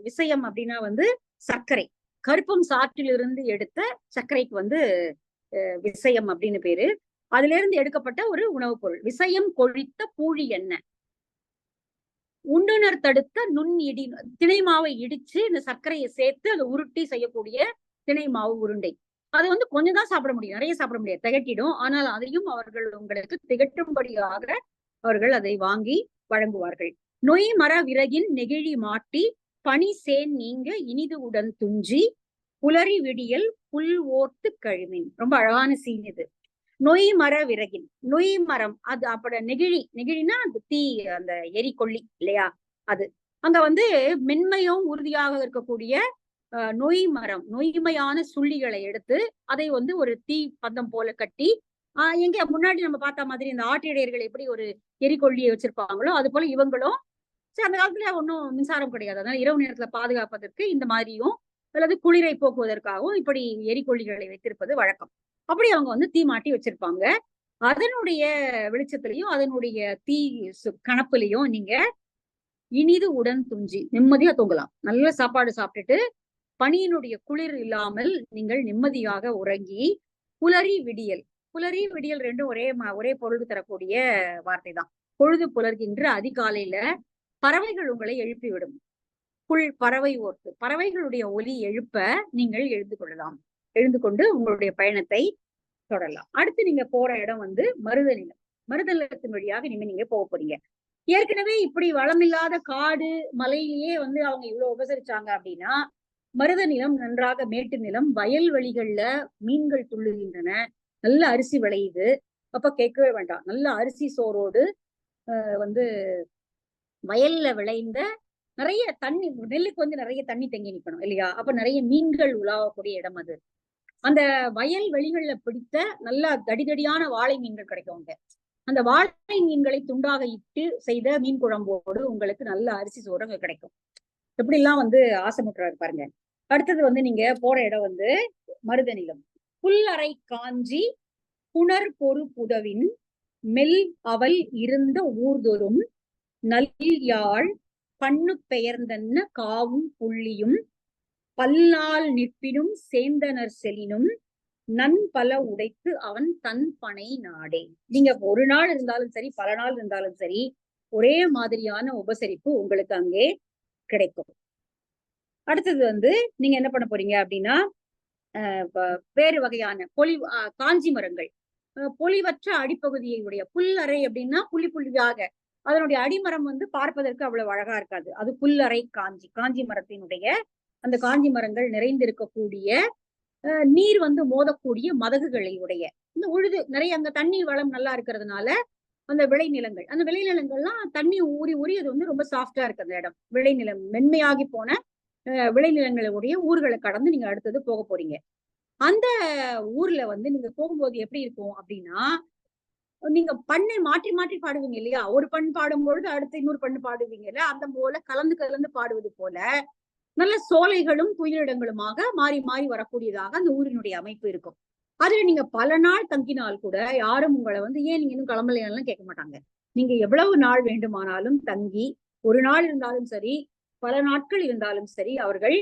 விசயம் அப்படின்னா வந்து சர்க்கரை, கருப்பம் சாற்றிலிருந்து எடுத்த சர்க்கரைக்கு வந்து விசயம் அப்படின்னு பேரு. அதுல இருந்து எடுக்கப்பட்ட ஒரு உணவுப் பொருள் விசயம் கொழித்த பூழி எண்ணெய். உண்டுணர் தடுத்த நுண் இடி, திணை மாவை இடிச்சு இந்த சர்க்கரையை சேர்த்து அதை உருட்டி செய்யக்கூடிய திணை மாவு உருண்டை. அது வந்து கொஞ்சம் தான் சாப்பிட முடியும், நிறைய சாப்பிட முடியாது, திகட்டிடும். ஆனால் அதையும் அவர்கள் உங்களுக்கு திகட்டும்படியாக அவர்கள் அதை வாங்கி வழங்குவார்கள். நொய் மர விறகின் நெகிழி மாட்டி பனி சேன் நீங்க இனிது உடன் துஞ்சி புலரி விடியல் புல் ஓர்த்து கழுமின். ரொம்ப அழகான சீன் இது. நொய் மர விறகின், நொய் மரம் அது அப்பட நெகிழினா அந்த தீ, அந்த எரிகொல்லி இல்லையா? அது அங்க வந்து மென்மையும் உறுதியாக இருக்கக்கூடிய நொய் மரம், நொய்மையான சுள்ளிகளை எடுத்து அதை வந்து ஒரு தீ பந்தம் போல கட்டி எங்க முன்னாடி நம்ம பார்த்த மாதிரி இந்த ஆட்டிடையர்கள் எப்படி ஒரு எரிகொல்லியை வச்சிருப்பாங்களோ அது போல இவங்களும். சரி, அந்த காலத்துல ஒன்றும் மின்சாரம் கிடையாது, அதனால இரவு நேரத்துல பாதுகாப்பதற்கு இந்த மாதிரியும் அல்லது குளிரை போக்குவதற்காகவும் இப்படி எரிகொல்லிகளை வைத்திருப்பது வழக்கம். அப்படி அவங்க வந்து தீ மாட்டி வச்சிருப்பாங்க. அதனுடைய வெளிச்சத்திலையும் அதனுடைய தீ கணப்புலையும் நீங்க இனிது உடன் துஞ்சி நிம்மதியா தூங்கலாம். நல்ல சாப்பாடு சாப்பிட்டுட்டு பனியினுடைய குளிர் இல்லாமல் நீங்கள் நிம்மதியாக உறங்கி புலரி விடியல். புலரி விடியல் ரெண்டும் ஒரே பொருள் தரக்கூடிய வார்த்தை தான். பொழுது புலர்கின்ற அதிகாலையில பறவைகள் உங்களை எழுப்பிவிடும். பறவை ஓர்த்து பறவைகளுடைய ஒலி எழுப்ப நீங்கள் எழுந்து கொள்ளலாம். எழுந்து கொண்டு உங்களுடைய பயணத்தை தொடரலாம். அடுத்து நீங்க போற இடம் வந்து மருத நிலம். மருத நிலத்தின் வழியாக நீங்க போக போறீங்க. ஏற்கனவே இப்படி வளமில்லாத காடு மலையிலேயே வந்து அவங்க இவ்வளவு உபசரிச்சாங்க அப்படின்னா, மருத நிலம் நன்றாக மேட்டு நிலம், வயல்வெளிகள்ல மீன்கள் துள்ளுகின்றன, நல்ல அரிசி விளையுது. அப்ப கேட்கவே வேண்டாம், நல்ல அரிசி சோறோடு வந்து வயல்ல விளைந்த நிறைய தண்ணி, நெல்லுக்கு வந்து நிறைய தண்ணி தங்கி நிக்கணும் இல்லையா? அப்ப நிறைய மீன்கள் உலாவக்கூடிய இடம் அது. அந்த வயல் வெளிகள்ல பிடித்த நல்ல தடிதடியான வாழை மீன்கள் கிடைக்கும் அங்க. அந்த வாழை மீன்களை துண்டாக இட்டு செய்த மீன் குழம்போடு உங்களுக்கு நல்ல அரிசி சோறு அங்க கிடைக்கும். எப்படி எல்லாம் வந்து ஆசைமுட்டுறாரு பாருங்க. அடுத்தது வந்து நீங்க போற இடம் வந்து மருத நிலம். புல்லறை காஞ்சி புனர் பொறு புதவின் மெல் அவல் இருந்த ஊர்தொரும் நல் யாழ் பண்ணு பெயர்ந்தன்ன காவும் புள்ளியும் பல்நாள் நிற்பினும் சேந்தனர் செலினும் நன்பல உடைத்து அவன் தன் பனை நாடே. நீங்க ஒரு நாள் இருந்தாலும் சரி, பல நாள் இருந்தாலும் சரி, ஒரே மாதிரியான உபசரிப்பு உங்களுக்கு அங்கே கிடைக்கும். அடுத்தது வந்து நீங்க என்ன பண்ண போறீங்க அப்படின்னா, வேறு வகையான காஞ்சி மரங்கள், பொலிவற்ற அடிப்பகுதியை உடைய புல்லறை அப்படின்னா புள்ளி புள்ளியாக, அதனுடைய அடிமரம் வந்து பார்ப்பதற்கு அவ்வளவு அழகா இருக்காது. அது புல்லறை காஞ்சி. காஞ்சி மரத்தினுடைய அந்த காஞ்சி மரங்கள் நிறைந்திருக்கக்கூடிய நீர் வந்து மோதக்கூடிய மதகுகளை உடைய இந்த உழுது நிறைய அங்க தண்ணி வளம் நல்லா இருக்கிறதுனால அந்த விளைநிலங்கள், அந்த விளைநிலங்கள்லாம் தண்ணி ஊறி ஊறி அது வந்து ரொம்ப சாஃப்டா இருக்கு அந்த இடம். விளைநிலம் மென்மையாகி போன விளைநிலங்களுடைய ஊர்களை கடந்து நீங்க அடுத்தது போக போறீங்க. அந்த ஊர்ல வந்து நீங்க போகும்போது எப்படி இருக்கும் அப்படின்னா, நீங்க பண்ணை மாற்றி மாற்றி பாடுவீங்க இல்லையா? ஒரு பண் பாடும் பொழுது அடுத்து இன்னொரு பண்ணு பாடுவீங்கல்ல, அந்த போல கலந்து கலந்து பாடுவது போல நல்ல சோலைகளும் புயலிடங்களுமாக மாறி மாறி வரக்கூடியதாக அந்த ஊரினுடைய அமைப்பு இருக்கும். அதுல நீங்க பல நாள் தங்கினால் கூட யாரும் உங்களை வந்து ஏன் நீங்க இன்னும் கிளம்பலையான்னு கேட்க மாட்டாங்க. நீங்க எவ்வளவு நாள் வேண்டுமானாலும் தங்கி, ஒரு நாள் இருந்தாலும் சரி, பல நாட்கள் இருந்தாலும் சரி, அவர்கள்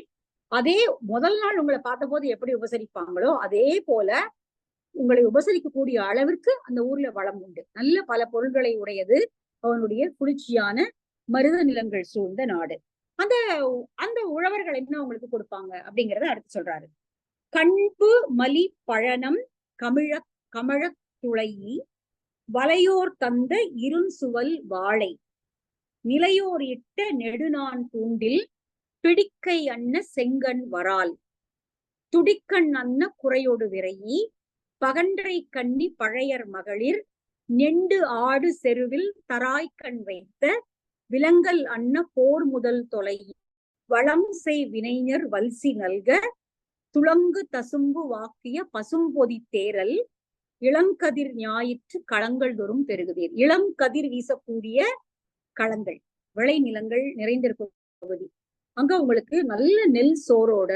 அதே முதல் நாள் உங்களை பார்த்த போது எப்படி உபசரிப்பாங்களோ அதே போல உங்களை உபசரிக்கக்கூடிய அளவிற்கு அந்த ஊர்ல வளம் உண்டு. நல்ல பல பொருள்களை உடையது அவனுடைய குளிர்ச்சியான மருத நிலங்கள் சூழ்ந்த நாடு. அந்த அந்த உழவர்கள் என்ன உங்களுக்கு கொடுப்பாங்க அப்படிங்கறத அடுத்து சொல்றாரு. கண்பு மலி பழனம் கமிழ கமழ துளையி வலையோர் தந்த இருசுவல் வாழை நிலையோர் இட்ட நெடுநான் பூண்டில் பிடிக்கை அன்ன செங்கண் வரால் துடிக்கண் அன்ன குறையோடு விரையி பகன்றை கண்ணி பழையர் மகளிர் நெண்டு ஆடு செருவில் தராய்கண் வைத்த விலங்கல் அன்ன போர் முதல் தொலை வளம் செய் வினைஞர் வல்சி நல்க துளங்கு தசும்பு வாக்கிய பசும்பொதி தேரல் இளங்கதிர் ஞாயிற்று களங்கள் தோறும் பெருகுதீர். இளம் கதிர் வீசக்கூடிய களங்கள், விளை நிலங்கள் நிறைந்திருக்கும் பகுதி. அங்க உங்களுக்கு நல்ல நெல் சோறோட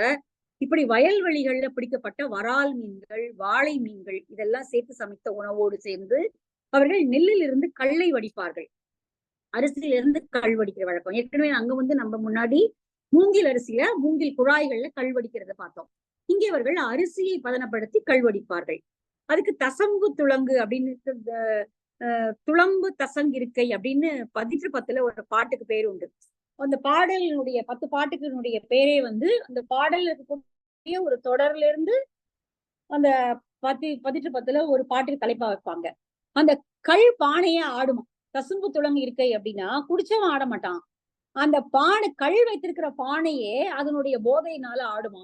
இப்படி வயல்வெளிகள்ல பிடிக்கப்பட்ட வரால் மீன்கள், வாழை மீன்கள் இதெல்லாம் சேர்த்து சமைத்த உணவோடு சேர்ந்து அவர்கள் நெல்லில் இருந்து கல்லை வடிப்பார்கள். அரிசியிலிருந்து கல் வடிக்கிற வழக்கம். ஏற்கனவே அங்க வந்து நம்ம முன்னாடி மூங்கில் அரிசியில மூங்கில் குழாய்கள்ல கல் வடிக்கிறத பார்த்தோம். இங்கே அவர்கள் அரிசியை பதனப்படுத்தி கல் வடிப்பார்கள். அதுக்கு தசம்பு துளங்கு அப்படின்னு துளம்பு தசங்கிருக்கை அப்படின்னு 10 ஒரு பாட்டுக்கு பேர் உண்டு. அந்த பாடலினுடைய 10 பாட்டுகளுடைய பேரே வந்து அந்த பாடல் இருக்கக்கூடிய ஒரு தொடர்ல இருந்து அந்த 10 ஒரு பாட்டுக்கு தலைப்பா வைப்பாங்க. அந்த கல் பானைய ஆடுமா. தசும்பு துளங்கு இருக்கை அப்படின்னா குடிச்சவன் ஆட மாட்டான். அந்த பானை கல் வைத்திருக்கிற பானையே அதனுடைய போதையினால ஆடுமா.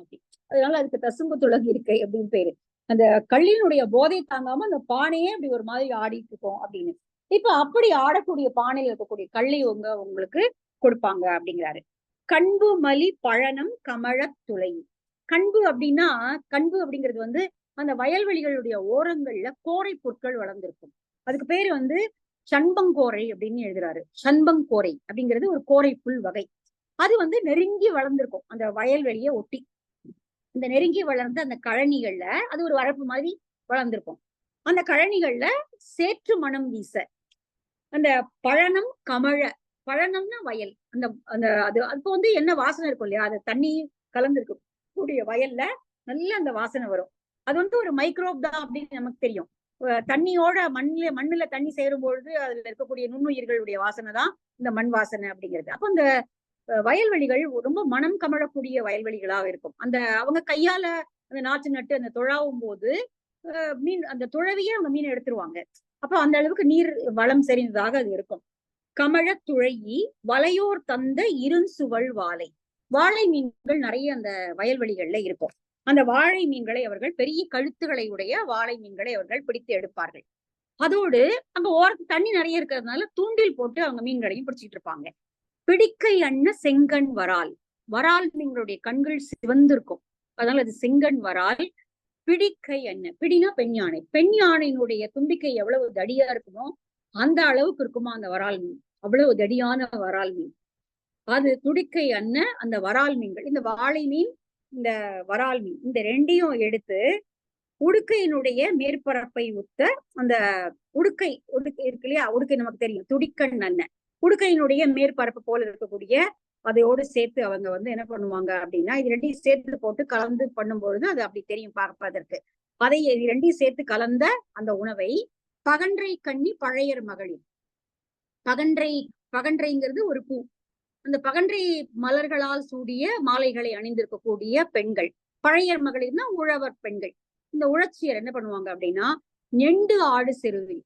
அதனால அதுக்கு தசும்பு துளங்கு இருக்கை அப்படின்னு பேரு. அந்த கல்லினுடைய போதை தாங்காம அந்த பானையே அப்படி ஒரு மாதிரி ஆடிட்டு இருக்கோம் அப்படின்னு. இப்ப அப்படி ஆடக்கூடிய பானையில் இருக்கக்கூடிய கல்லை உங்களுக்கு கொடுப்பாங்க அப்படிங்கிறாரு. கண்பு மலி பழனம் கமழ துளை. கண்பு அப்படின்னா, கண்பு அப்படிங்கிறது வந்து அந்த வயல்வெளிகளுடைய ஓரங்கள்ல கோரை பொருட்கள் வளர்ந்திருக்கும். அதுக்கு பேரு வந்து சண்பங்கோரை அப்படின்னு எழுதுறாரு. சண்பங்கோரை அப்படிங்கிறது ஒரு கோரை புல் வகை. அது வந்து நெருங்கி வளர்ந்திருக்கும் அந்த வயல்வெளியை ஒட்டி. இந்த நெருங்கி வளர்ந்த அந்த கழனிகள்ல அது ஒரு வரப்பு மாதிரி வளர்ந்திருக்கும். அந்த கழனிகள்ல சேற்று மணம் வீச அந்த பழனம் கமழ, பழனம்னா வயல், அந்த அந்த அது அப்போ வந்து என்ன வாசனை இருக்கும் இல்லையா, அது தண்ணி கலந்துருக்கு கூடிய வயல்ல நல்ல அந்த வாசனை வரும். அது வந்து ஒரு மைக்ரோப் தான் அப்படின்னு நமக்கு தெரியும். தண்ணியோட மண்ணுல தண்ணி சேரும் பொழுது அதுல இருக்கக்கூடிய நுண்ணுயிர்களுடைய வாசனை தான் இந்த மண் வாசனை அப்படிங்கிறது. அப்ப அந்த வயல்வெளிகள் ரொம்ப மனம் கமழக்கூடிய வயல்வெளிகளாக இருக்கும். அந்த அவங்க கையால அந்த நாற்று நட்டு அந்த துழாவும் போது மீன் அந்த துழவியே அவங்க மீன் எடுத்துருவாங்க. அப்ப அந்த அளவுக்கு நீர் வளம் செறிந்ததாக அது இருக்கும். கமழ துழயி வலையோர் தந்த இருஞ்சுவள் வாழை, வாழை மீன்கள் நிறைய அந்த வயல்வெளிகள்ல இருக்கும். அந்த வாழை மீன்களை அவர்கள் பெரிய கழுத்துகளை உடைய வாழை மீன்களை அவர்கள் பிடித்து எடுப்பார்கள். அதோடு அங்க ஓரத்து தண்ணி நிறைய இருக்கிறதுனால தூண்டில் போட்டு அவங்க மீன்களையும் பிடிச்சிட்டு இருப்பாங்க. பிடிக்கை அண்ண செங்கண் வரால், வரால் மீன்களுடைய கண்கள் சிவந்திருக்கும், அதனால அது செங்கண் வரால். பிடிக்கை அண்ண, பிடினா பெண் யானை, பெண் யானையினுடைய தும்பிக்கை எவ்வளவு தடியா இருக்குமோ அந்த அளவுக்கு இருக்குமா அந்த வரால் மீன், அவ்வளவு தடியான வரால் மீன். அது துடிக்கை அண்ண அந்த வரால் மீன்கள், இந்த வாழை மீன் இந்த வரால் மீன் இந்த ரெண்டையும் எடுத்து உடுக்கையினுடைய மேற்பரப்பை உத்த அந்த உடுக்கை இருக்கு இல்லையா, உடுக்கை நமக்கு தெரியும் துடிக்கண் அண்ணன், உடுக்கையினுடைய மேற்பரப்பு போல இருக்கக்கூடிய அதையோடு சேர்த்து அவங்க வந்து என்ன பண்ணுவாங்க அப்படின்னா இது ரெண்டையும் சேர்த்து போட்டு கலந்து பண்ணும்பொழுது அது அப்படி தெரியும் பார்ப்பதற்கு. அதை ரெண்டையும் சேர்த்து கலந்த அந்த உணவை பகன்றை கண்ணி பழையர் மகளிர், பகன்றைங்கிறது ஒரு பூ, அந்த பகன்றை மலர்களால் சூடிய மாலைகளை அணிந்திருக்கக்கூடிய பெண்கள் பழையர் மகளிர்னா உழவர் பெண்கள். இந்த உழச்சியர் என்ன பண்ணுவாங்க அப்படின்னா, நெண்டு ஆடு செருவில்,